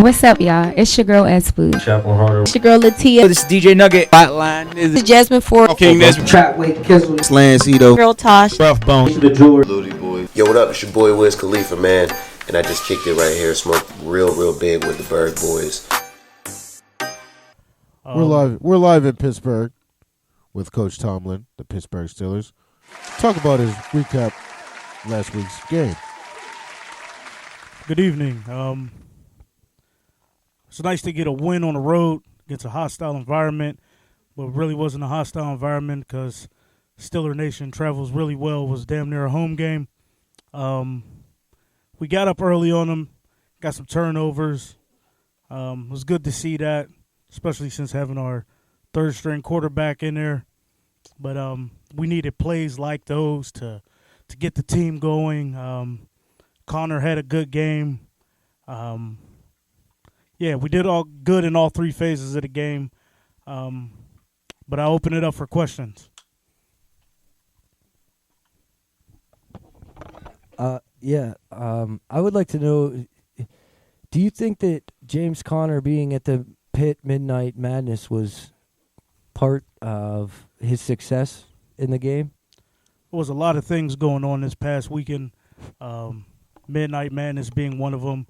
What's up, y'all? It's your girl S Food. Chaplain Harder. It's your girl Latia. This is DJ Nugget. Hotline. This is Jasmine Ford. King Nesbitt. Trapway Kizzle. Slancito. Girl Tosh. Rough Bone. The jeweler. Ludi Boy. Yo, what up? It's your boy Wiz Khalifa, man. And I just kicked it right here. Smoked real big with the Burgh Boys. We're live in Pittsburgh with Coach Tomlin, the Pittsburgh Steelers. Talk about his recap last week's game. Good evening. It's nice to get a win on the road against a hostile environment, but it really wasn't a hostile environment because Steeler Nation travels really well. It was damn near a home game. We got up early on them, got some turnovers. It was good to see that, especially since having our third-string quarterback in there. But we needed plays like those to get the team going. Connor had a good game. Yeah, we did all good in all three phases of the game. But I'll open it up for questions. I would like to know, do you think that James Conner being at the Pitt Midnight Madness was part of his success in the game? There was a lot of things going on this past weekend. Midnight Madness being one of them.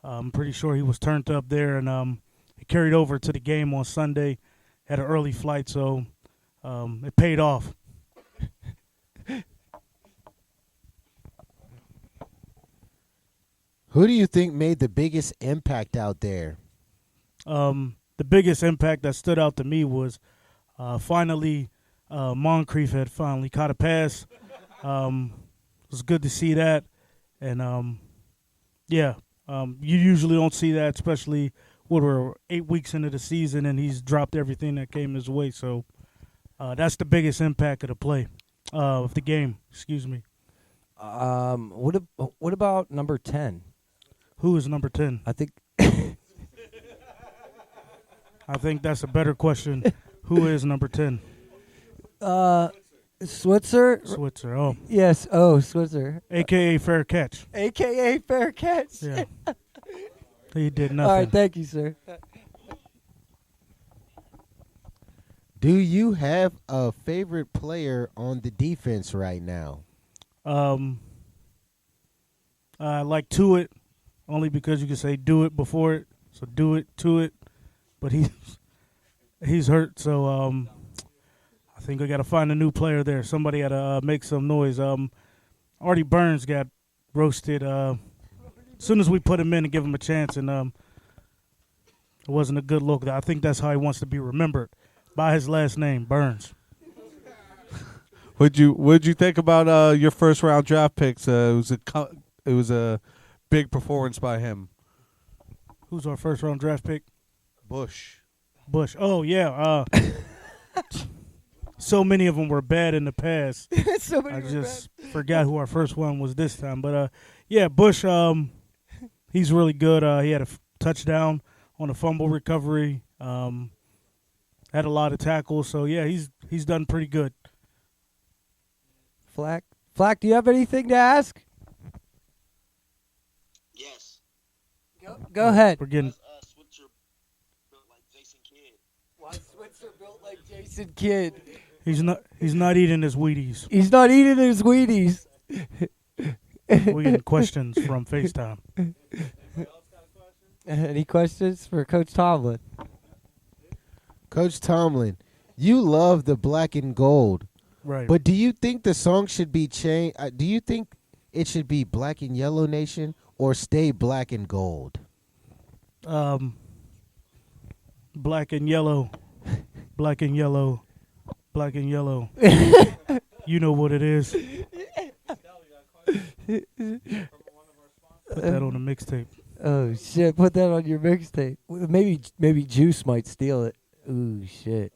I'm pretty sure he was turned up there, and it carried over to the game on Sunday. Had an early flight, so it paid off. Who do you think made the biggest impact out there? The biggest impact that stood out to me was finally Moncrief had finally caught a pass. It was good to see that, and you usually don't see that, especially when we're 8 weeks into the season and he's dropped everything that came his way. So that's the biggest impact of the play, of the game. Excuse me. What about number 10? Who is number 10? I think that's a better question. Who is number 10? Switzer. Switzer. Oh. Yes. Oh, Switzer. AKA Fair Catch. AKA Fair Catch. Yeah. He did nothing. All right. Thank you, sir. Do you have a favorite player on the defense right now? I like to it, only because you can say do it before it, so do it to it. But he's hurt, so I think we got to find a new player there. Somebody got to make some noise. Artie Burns got roasted as soon as we put him in and give him a chance, and it wasn't a good look. I think that's how he wants to be remembered, by his last name, Burns. What'd you think about your first round draft picks? It was a big performance by him. Who's our first round draft pick? Bush. Oh yeah. So many of them were bad in the past. I just forgot who our first one was this time. But yeah, Bush. He's really good. He had a touchdown on a fumble recovery. Had a lot of tackles. So yeah, he's done pretty good. Flack, do you have anything to ask? Yes. Go ahead. We're getting. Switzer built like Jason Kidd. Why Switzer built like Jason Kidd? He's not eating his Wheaties. He's not eating his Wheaties. We getting questions from FaceTime. Any questions for Coach Tomlin? Coach Tomlin, you love the black and gold. Right. But do you think the song should be changed? Do you think it should be Black and Yellow Nation or stay Black and Gold? Black and yellow. Black and yellow. Black and yellow. You know what it is. Put that on the mixtape. Oh shit! Put that on your mixtape. Maybe Juice might steal it. Ooh shit.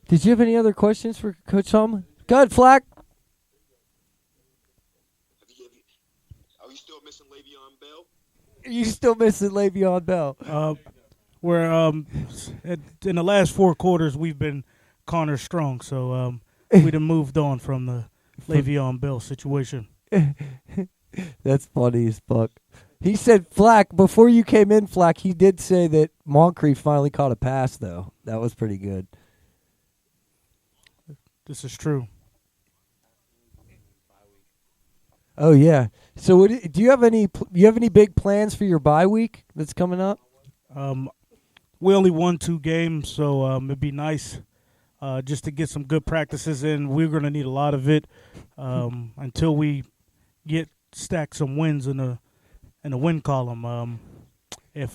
Did you have any other questions for Coach Tomlin? Go ahead, Flack. Are you still missing Le'Veon Bell? Are you still missing Le'Veon Bell? In the last 4 quarters, we've been Connor strong, so we'd have moved on from the Le'Veon Bell situation. That's funny as fuck. He said, Flack, before you came in, Flack, he did say that Moncrief finally caught a pass, though. That was pretty good. This is true. Oh, yeah. So do you have any big plans for your bye week that's coming up? We only won 2 games, so it'd be nice just to get some good practices in. We're going to need a lot of it until we stack some wins in the win column. If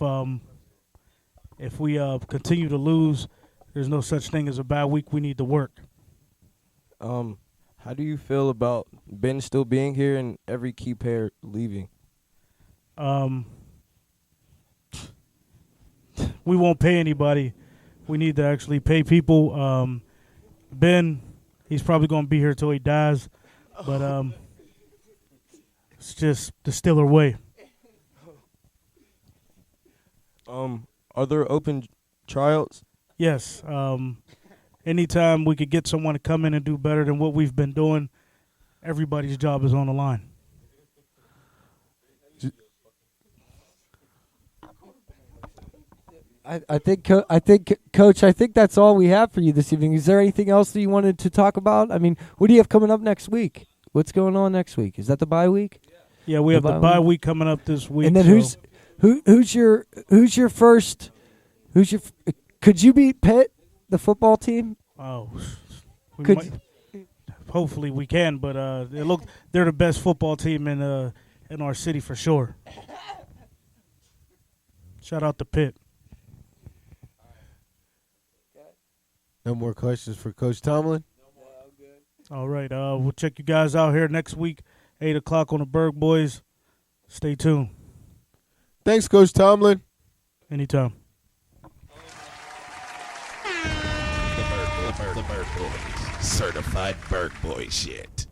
we continue to lose, there's no such thing as a bad week. We need to work. How do you feel about Ben still being here and every key player leaving? We won't pay anybody. We need to actually pay people. Ben, he's probably going to be here till he dies, but it's just the Stiller way. Are there open tryouts? Yes. Anytime we could get someone to come in and do better than what we've been doing, everybody's job is on the line. I think, Coach, I think that's all we have for you this evening. Is there anything else that you wanted to talk about? I mean, what do you have coming up next week? What's going on next week? Is that the bye week? Yeah, we have the bye week coming up this week. And then who's your first? Could you beat Pitt, the football team? Oh, hopefully we can, but they're the best football team in our city for sure. Shout out to Pitt. No more questions for Coach Tomlin? All right, we'll check you guys out here next week, 8 o'clock on the Burgh Boys. Stay tuned. Thanks, Coach Tomlin. Anytime. The Burgh Boys. Certified Burgh Boy shit.